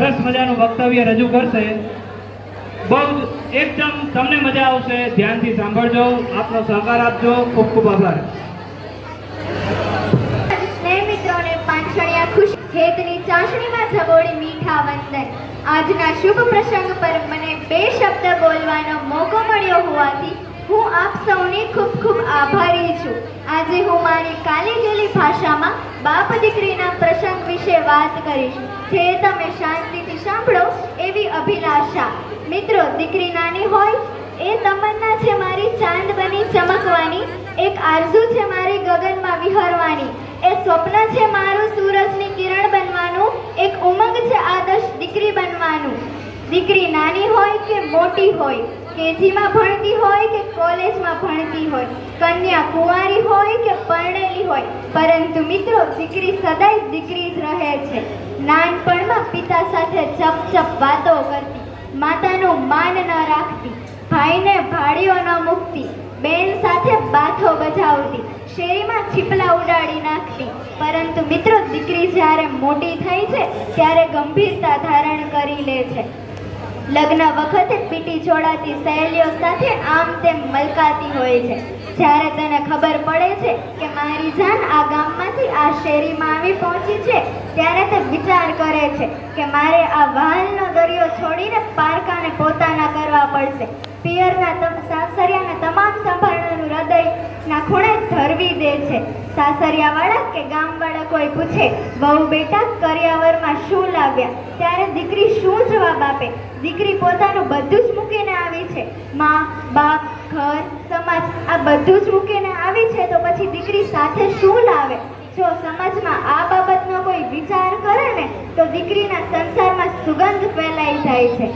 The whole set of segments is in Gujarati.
સરસ મજાનું વક્તવ્ય રજૂ કરશે। બહુ એકદમ તમને મજા આવશે, ધ્યાનથી સાંભળજો, આપનો સહકાર આપજો। ખૂબ ખૂબ આભાર। સ્નેહ મિત્રોને પાંચણિયા ખુશ હેતની ચાસણીમાં ઝબોળી મીઠા વંદન। આજના શુભ પ્રસંગ પર મને બે શબ્દ બોલવાનો મોકો મળ્યો હોવાથી હું આપ સૌની ખૂબ ખૂબ આભારી છું। આજે હું મારી કાલી ગયેલી ભાષામાં બાપ દીકરીના પ્રસંગ વિશે વાત કરીશ, જે તમે શાંતિથી સાંભળો એવી અભિલાષા। મિત્રો, દીકરી નાની હોય એ તમન્ના છે મારી ચાંદ બની ચમકવાની, એક આરઝુ છે મારી ગગનમાં વિહરવાની, એ સ્વપ્ન છે મારું સૂરજની કિરણ બનવાનું, એક ઉમંગ છે આદર્શ દીકરી બનવાનું। દીકરી નાની હોય કે મોટી હોય, કેજીમાં ભણતી હોય કે કોલેજમાં ભણતી હોય, કન્યા કુંવારી હોય કે પરણેલી હોય, પરંતુ મિત્રો દીકરી સદાય દીકરી જ રહે છે। નાનપણમાં પિતા સાથે ચપ વાતો કરતી, માતાનું માન ન રાખતી, ભાઈને ભાડીઓ ન મૂકતી, બેન સાથે બાથો બજાવતી, શેરીમાં છીપલા ઉડાડી નાખતી, પરંતુ મિત્રો દીકરી જ્યારે મોટી થાય છે ત્યારે ગંભીરતા ધારણ કરી લે છે। લગ્ન વખતે પીટી જોડાતી સહેલીઓ સાથે આમ તેમ મલકાતી હોય છે। જ્યારે તેને ખબર પડે છે કે મારી જાન આ ગામમાંથી આ શેરીમાં આવી પહોંચી છે, ત્યારે તે વિચાર કરે છે કે મારે આ વહાલનો દરિયો છોડીને પારકાને પોતાના કરવા પડશે। પિયરના સાસરિયાને તમામ સંભાળવાનું હૃદયના ખૂણે ધરવી દે છે। સાસરિયાવાળા કે ગામવાળા કોઈ પૂછે, બહુ બેટા કરિયાવરમાં શું લાવ્યા, ત્યારે દીકરી શું જવાબ આપે? દીકરી પોતાનું બધું જ મૂકીને આવી છે, માં, બાપ, ઘર, સમાજ, આ બધું જ મૂકીને આવી છે, તો પછી દીકરી સાથે શું લાવે? જો સમાજમાં આ બાબતનો કોઈ વિચાર કરે ને તો દીકરીના સંસારમાં સુગંધ ફેલાઈ જાય છે।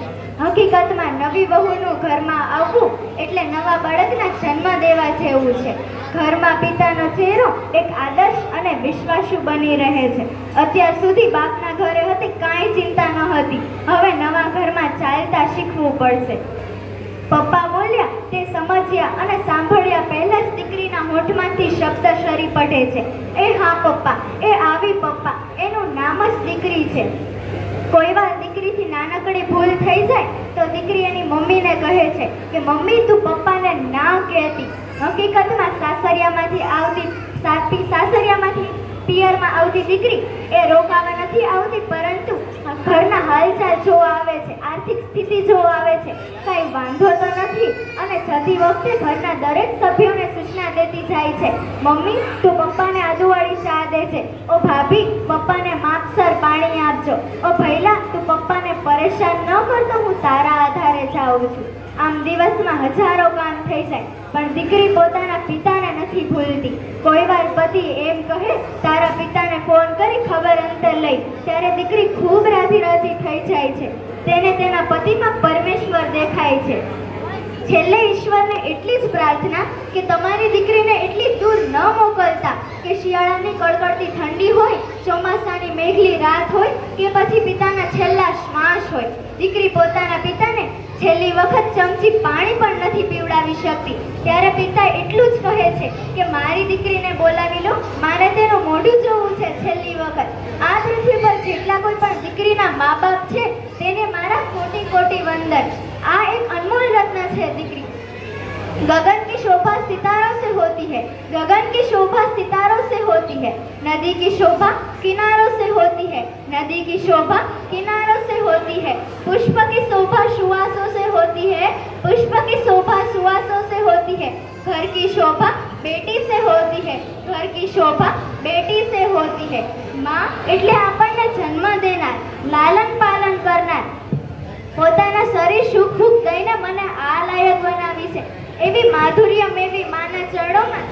હકીકતમાં નવી વહુનું ઘરમાં આવવું એટલે નવા બાળકના જન્મ દેવા જેવું છે। ઘરમાં પિતાનો ચહેરો એક આદર્શ અને વિશ્વાસુ બની રહે છે। અત્યાર સુધી બાપના ઘરે હતી કાંઈ ચિંતા ન હતી, હવે નવા ઘરમાં ચાલતા શીખવું પડશે। પપ્પા બોલ્યા તે સમજ્યા અને સાંભળ્યા પહેલા જ દીકરીના હોઠમાંથી શબ્દ સરી પડે છે, એ હા પપ્પા, એ આવી પપ્પા, એનું નામ જ દીકરી છે। કોઈ વાર દીકરીથી નાનકડી ભૂલ થઈ જાય તો દીકરી એની મમ્મીને કહે છે કે મમ્મી તું પપ્પાને ના કહેતી। હકીકતમાં સાસરિયામાંથી પિયરમાં આવતી દીકરી એ રોકાવા નથી આવતી, પરંતુ ઘરના હાલચાલ જોવા આવે છે, આર્થિક સ્થિતિ જોવા આવે છે, કાંઈ વાંધો તો નથી, અને જતી વખતે ઘરના દરેક સભ્યોને સૂચના દેતી જાય છે, મમ્મી તું પપ્પાને આદુવાળી ચા દેજે, ઓ ભાભી પપ્પાને માપસર પાણી આપજો, ઓ ભૈલા તું પપ્પાને પરેશાન ન કરતો, હું તારા આધારે જાઉં છું। આમ દિવસમાં હજારો કામ થઈ જાય, પણ દીકરી પોતાના પિતાને નથી ભૂલતી। કોઈ વાર પતિ એમ કહે તારા પિતાને ફોન કરી ખબર અંતર લઈ, ત્યારે દીકરી ખૂબ રાજી થઈ જાય છે, તેને તેના પતિમાં પરમેશ્વર દેખાય છે। છેલ્લે ઈશ્વરને એટલી જ પ્રાર્થના કે તમારી દીકરીને એટલી દૂર ન મોકલતા કે શિયાળાની કડકડતી ઠંડી હોય, ચોમાસાની મેઘલી રાત હોય કે પછી પિતાના છેલ્લા શ્વાસ હોય, દીકરી પોતાના પિતાને છેલ્લી વખત ચમચી પાણી પણ નથી પીવડાવી શકતી, ત્યારે પિતા એટલું જ કહે છે કે મારી દીકરીને બોલાવી લો, મારે તેનું મોઢું જોવું છે છેલ્લી વખત। આ પૃથ્વી પર જેટલા કોઈ પણ દીકરીના મા બાપ છે તેને મારા કોટી કોટી વંદન। આ એક અનમોલ રત્ન છે દીકરી। गगन की शोभा सितारों से होती है, गगन की शोभा सितारों से होती है, नदी की शोभा किनारों से होती है, नदी की शोभा किनारों से होती है, पुष्प की शोभा सुवासों से होती है, पुष्प की शोभा सुवासों से होती है, घर की शोभा बेटी से होती है, घर की शोभा बेटी से होती है। माँ એટલે આપણને જન્મ દેનાર, લાલન પાલન કરનાર, પોતાના શરીર સુખ દુઃખ દઈને મને આ લાયક બનાવી છે, એવી માધુર્ય મેવી માના ચરણોમાં